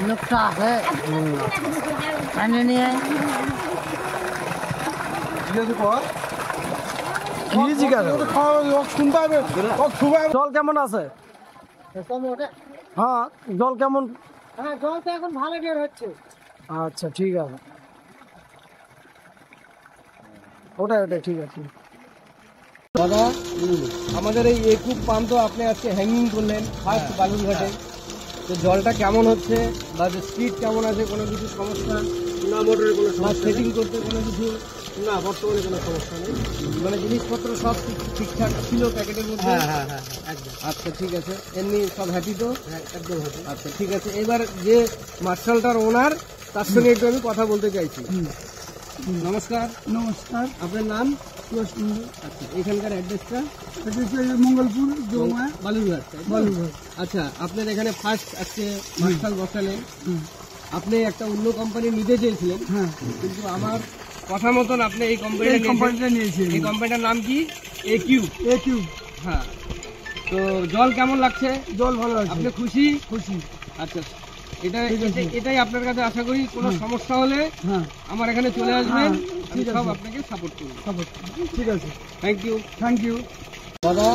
লোকটা আছে টানে নিয়ে জল কেমন আছে? হ্যাঁ, জল কেমন? হ্যাঁ, জল তো এখন ভালো বের হচ্ছে। আচ্ছা, ঠিক আছে, ওটাই ঠিক আছে। দাদা, আমাদের এই একুব পাম্প তো আপনি আজকে হ্যাঙ্গিং করলেন ফার্স্ট বালুরঘাটে, তো জলটা কেমন হচ্ছে বা স্পিড কেমন আছে, কোনো কিছু সমস্যা না, মোটরের কোনো সমস্যা সেটিং করতে কোনো কিছু না, বর্তমানে কোনো সমস্যা নেই। মানে জিনিসপত্র সব ঠিকঠাক ছিল প্যাকেটের মধ্যে? হ্যাঁ, একদম। আচ্ছা, ঠিক আছে, এমনি সব হ্যাপি তো? হ্যাঁ, একদম হ্যাপি। আচ্ছা, ঠিক আছে। এবার যে মার্শালটার ওনার, তার সঙ্গে একটু আমি কথা বলতে চাইছি। নমস্কার। নমস্কার। আপনার নাম? সুভাষ কুন্ডু। আচ্ছা, এখানকার অ্যাড্রেসটা? মঙ্গলপুর জৌমায় বালুরঘাট। বালুরঘাট। আচ্ছা, আপনার এখানে ফার্স্ট আজকে মার্শাল বসালেন, আপনি একটা অন্য কোম্পানি নিতে চেয়েছিলেন, হ্যাঁ, কিন্তু আমার কথা মতন আপনি এই এই কোম্পানিটা কোম্পানিটা নিয়েছি। এই কোম্পানিটার নাম কি? একিউ। একিউ। হ্যাঁ, তো জল কেমন লাগছে? জল ভালো আছে। আপনি খুশি? খুশি। আচ্ছা, এটাই আপনার কাছে আশা করি। কোনো সমস্যা হলে হ্যাঁ, আমার এখানে চলে আসবেন, আমি ঠিক সব আছে। আপনাকে সাপোর্ট করব। ঠিক আছে। Thank you. Thank you. দাদা,